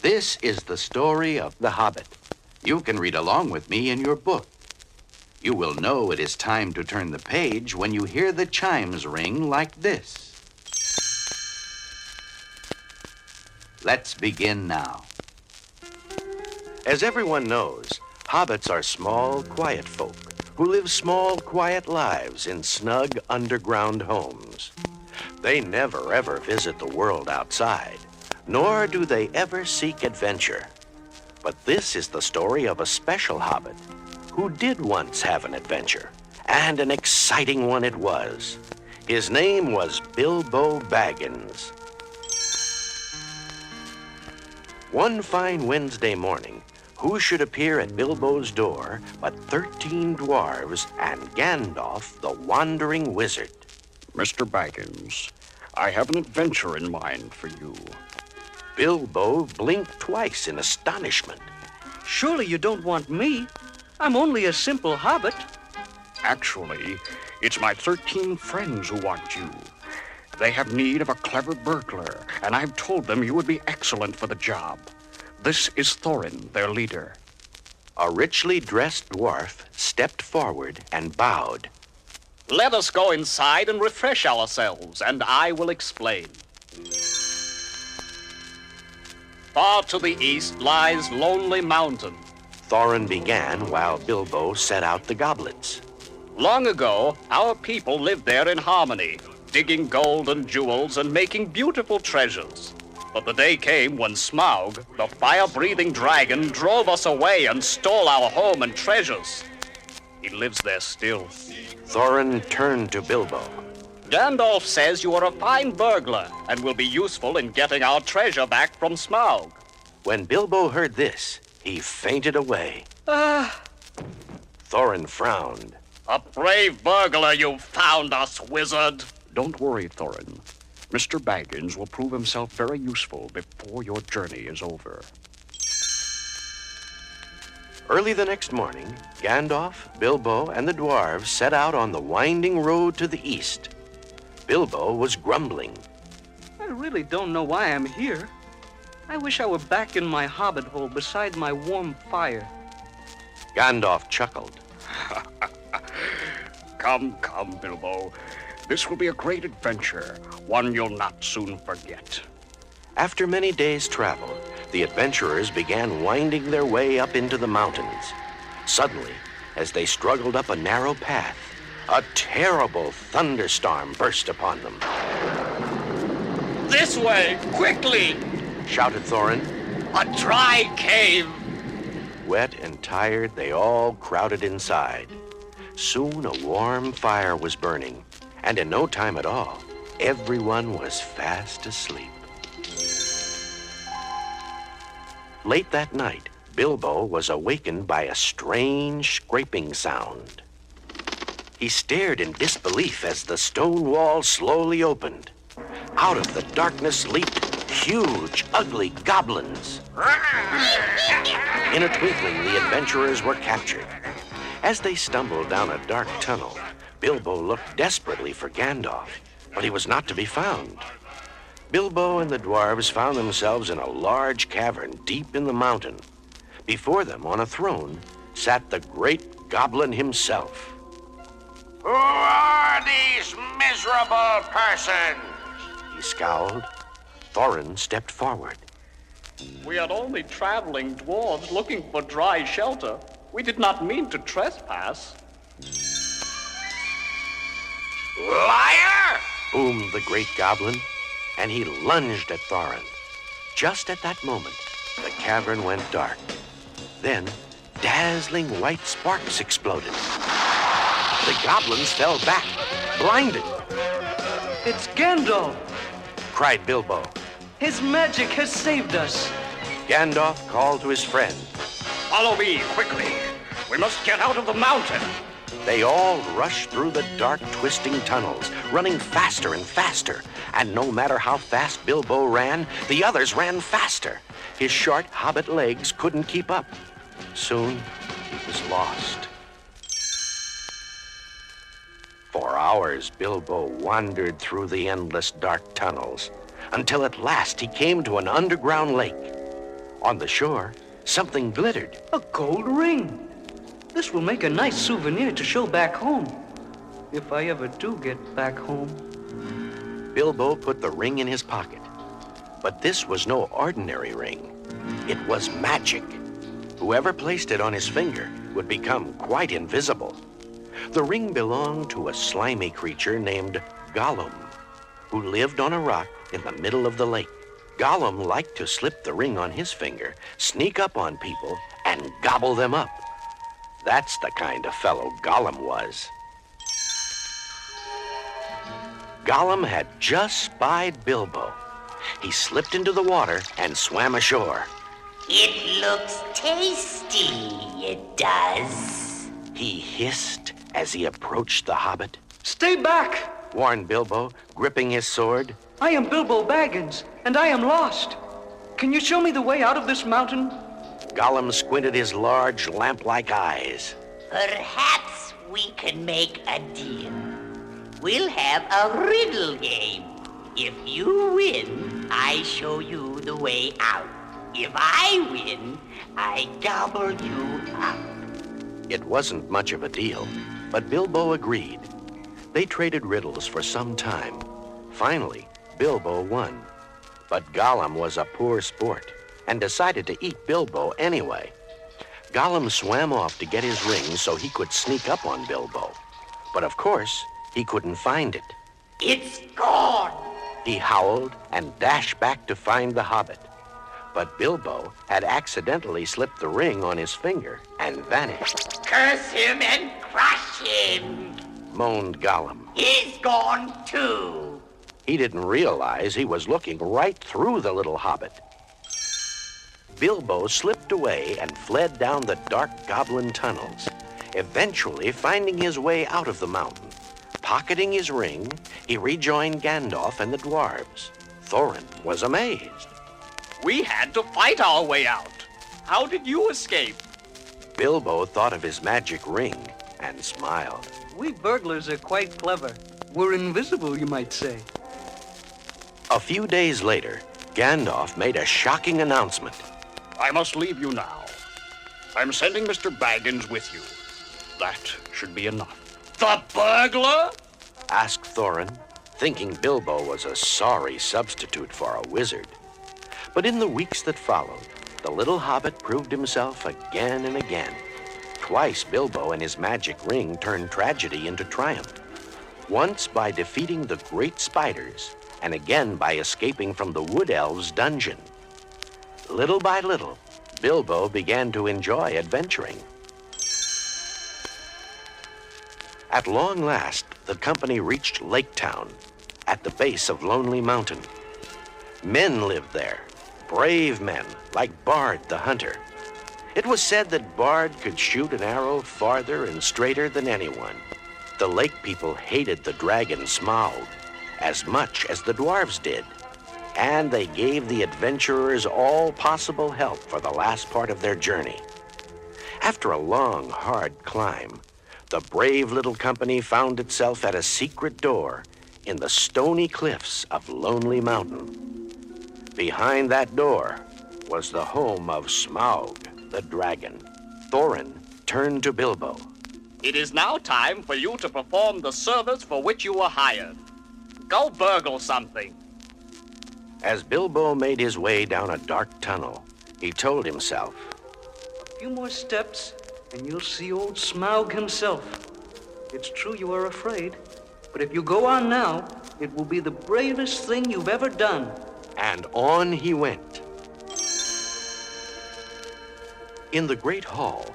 This is the story of the Hobbit. You can read along with me in your book. You will know it is time to turn the page when you hear the chimes ring like this. Let's begin now. As everyone knows, hobbits are small, quiet folk who live small, quiet lives in snug underground homes. They never, ever visit the world outside, nor do they ever seek adventure. But this is the story of a special hobbit who did once have an adventure, and an exciting one it was. His name was Bilbo Baggins. One fine Wednesday morning, who should appear at Bilbo's door but 13 dwarves and Gandalf, the wandering wizard. Mr. Baggins, I have an adventure in mind for you. Bilbo blinked twice in astonishment. Surely you don't want me. I'm only a simple hobbit. Actually, it's my 13 friends who want you. They have need of a clever burglar, and I've told them you would be excellent for the job. This is Thorin, their leader. A richly dressed dwarf stepped forward and bowed. Let us go inside and refresh ourselves, and I will explain. Far to the east lies Lonely Mountain. Thorin began while Bilbo set out the goblets. Long ago, our people lived there in harmony, digging gold and jewels and making beautiful treasures. But the day came when Smaug, the fire-breathing dragon, drove us away and stole our home and treasures. He lives there still. Thorin turned to Bilbo. Gandalf says you are a fine burglar and will be useful in getting our treasure back from Smaug. When Bilbo heard this, he fainted away. Thorin frowned. A brave burglar you found us, wizard. Don't worry, Thorin. Mr. Baggins will prove himself very useful before your journey is over. Early the next morning, Gandalf, Bilbo, and the dwarves set out on the winding road to the east. Bilbo was grumbling. I really don't know why I'm here. I wish I were back in my hobbit hole beside my warm fire. Gandalf chuckled. Come, Bilbo. This will be a great adventure, one you'll not soon forget. After many days' travel, the adventurers began winding their way up into the mountains. Suddenly, as they struggled up a narrow path, a terrible thunderstorm burst upon them. This way, quickly! Shouted Thorin. A dry cave! Wet and tired, they all crowded inside. Soon a warm fire was burning, and in no time at all, everyone was fast asleep. Late that night, Bilbo was awakened by a strange scraping sound. He stared in disbelief as the stone wall slowly opened. Out of the darkness leaped huge, ugly goblins. In a twinkling, the adventurers were captured. As they stumbled down a dark tunnel, Bilbo looked desperately for Gandalf, but he was not to be found. Bilbo and the dwarves found themselves in a large cavern deep in the mountain. Before them, on a throne, sat the great goblin himself. Who are these miserable persons? He scowled. Thorin stepped forward. We are only traveling dwarves looking for dry shelter. We did not mean to trespass. Liar! Boomed the great goblin, and he lunged at Thorin. Just at that moment, the cavern went dark. Then, dazzling white sparks exploded. The goblins fell back, blinded. It's Gandalf! Cried Bilbo. His magic has saved us. Gandalf called to his friend. Follow me, quickly. We must get out of the mountain. They all rushed through the dark, twisting tunnels, running faster and faster. And no matter how fast Bilbo ran, the others ran faster. His short hobbit legs couldn't keep up. Soon, he was lost. For hours, Bilbo wandered through the endless dark tunnels, until at last he came to an underground lake. On the shore, something glittered. A gold ring. This will make a nice souvenir to show back home. If I ever do get back home. Bilbo put the ring in his pocket. But this was no ordinary ring. It was magic. Whoever placed it on his finger would become quite invisible. The ring belonged to a slimy creature named Gollum, who lived on a rock in the middle of the lake. Gollum liked to slip the ring on his finger, sneak up on people, and gobble them up. That's the kind of fellow Gollum was. Gollum had just spied Bilbo. He slipped into the water and swam ashore. It looks tasty, it does. He hissed as he approached the Hobbit. Stay back, warned Bilbo, gripping his sword. I am Bilbo Baggins, and I am lost. Can you show me the way out of this mountain? Gollum squinted his large lamp-like eyes. Perhaps we can make a deal. We'll have a riddle game. If you win, I show you the way out. If I win, I gobble you up. It wasn't much of a deal, but Bilbo agreed. They traded riddles for some time. Finally, Bilbo won. But Gollum was a poor sport and decided to eat Bilbo anyway. Gollum swam off to get his ring so he could sneak up on Bilbo. But of course, he couldn't find it. It's gone! He howled and dashed back to find the Hobbit. But Bilbo had accidentally slipped the ring on his finger and vanished. Curse him and crush him! Moaned Gollum. He's gone too! He didn't realize he was looking right through the little Hobbit. Bilbo slipped away and fled down the dark goblin tunnels, eventually finding his way out of the mountain. Pocketing his ring, he rejoined Gandalf and the dwarves. Thorin was amazed. We had to fight our way out. How did you escape? Bilbo thought of his magic ring and smiled. We burglars are quite clever. We're invisible, you might say. A few days later, Gandalf made a shocking announcement. I must leave you now. I'm sending Mr. Baggins with you. That should be enough. The burglar? Asked Thorin, thinking Bilbo was a sorry substitute for a wizard. But in the weeks that followed, the little hobbit proved himself again and again. Twice Bilbo and his magic ring turned tragedy into triumph. Once by defeating the great spiders, and again by escaping from the wood elves' dungeon. Little by little, Bilbo began to enjoy adventuring. At long last, the company reached Lake Town, at the base of Lonely Mountain. Men lived there, brave men like Bard the Hunter. It was said that Bard could shoot an arrow farther and straighter than anyone. The lake people hated the dragon Smaug as much as the dwarves did, and they gave the adventurers all possible help for the last part of their journey. After a long, hard climb, the brave little company found itself at a secret door in the stony cliffs of Lonely Mountain. Behind that door was the home of Smaug, the dragon. Thorin turned to Bilbo. It is now time for you to perform the service for which you were hired. Go burgle something. As Bilbo made his way down a dark tunnel, he told himself, A few more steps, and you'll see old Smaug himself. It's true you are afraid, but if you go on now, it will be the bravest thing you've ever done. And on he went. In the great hall,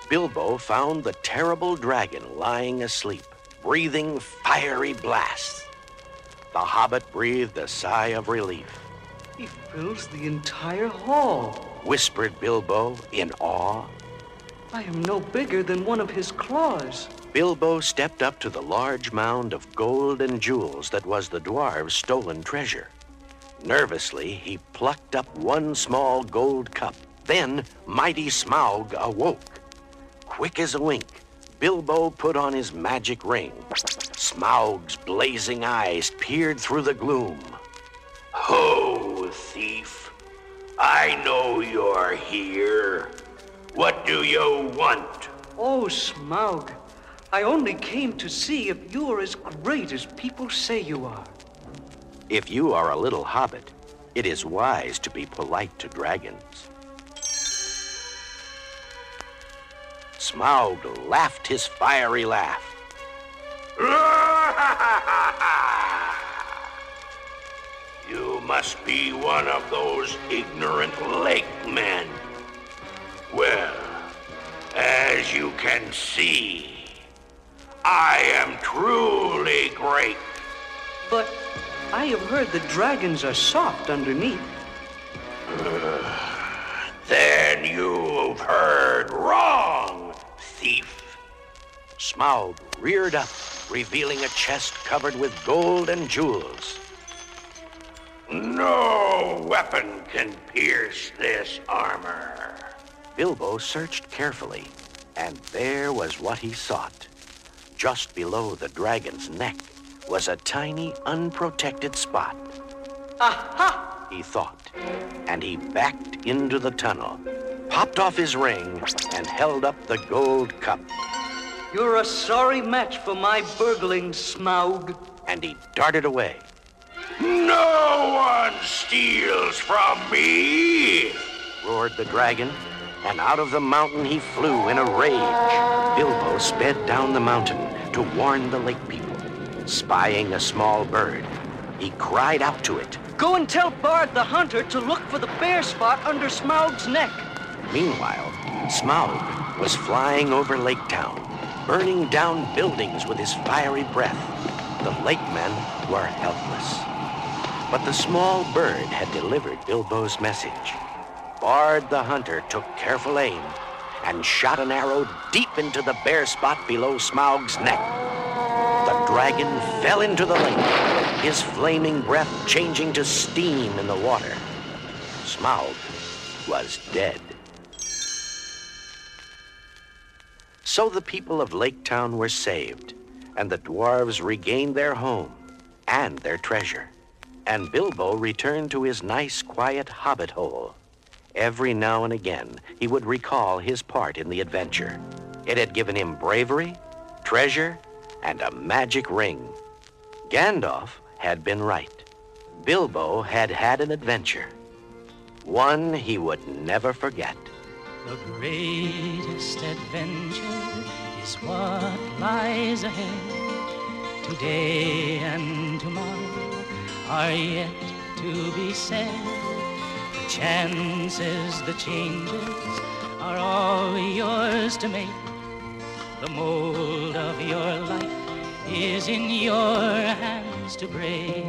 Bilbo found the terrible dragon lying asleep, breathing fiery blasts. The hobbit breathed a sigh of relief. He fills the entire hall, Whispered Bilbo in awe. I am no bigger than one of his claws. Bilbo stepped up to the large mound of gold and jewels that was the dwarves' stolen treasure. Nervously, he plucked up one small gold cup. Then mighty Smaug awoke. Quick as a wink, Bilbo put on his magic ring. Smaug's blazing eyes peered through the gloom. Ho, thief! I know your here. What do you want? Oh, Smaug, I only came to see if you're as great as people say you are. If you are a little hobbit, it is wise to be polite to dragons. Smaug laughed his fiery laugh. You must be one of those ignorant lake men. Well, as you can see, I am truly great. But I have heard the dragons are soft underneath. Then you've heard wrong, thief. Smaug reared up, revealing a chest covered with gold and jewels. No weapon can pierce this armor. Bilbo searched carefully, and there was what he sought. Just below the dragon's neck was a tiny, unprotected spot. Aha! He thought, and he backed into the tunnel, popped off his ring, and held up the gold cup. You're a sorry match for my burgling, Smaug. And he darted away. No one steals from me! Roared the dragon, and out of the mountain he flew in a rage. Bilbo sped down the mountain to warn the lake people. Spying a small bird, he cried out to it. Go and tell Bard the Hunter to look for the bare spot under Smaug's neck. Meanwhile, Smaug was flying over Lake Town, burning down buildings with his fiery breath. The lakemen were helpless. But the small bird had delivered Bilbo's message. Bard the Hunter took careful aim and shot an arrow deep into the bare spot below Smaug's neck. The dragon fell into the lake, his flaming breath changing to steam in the water. Smaug was dead. So the people of Lake Town were saved, and the dwarves regained their home and their treasure. And Bilbo returned to his nice, quiet hobbit hole. Every now and again, he would recall his part in the adventure. It had given him bravery, treasure, and a magic ring. Gandalf had been right. Bilbo had had an adventure, one he would never forget. The greatest adventure is what lies ahead. Today and tomorrow are yet to be said. The chances, the changes are all yours to make. The mold of your life is in your hands to break.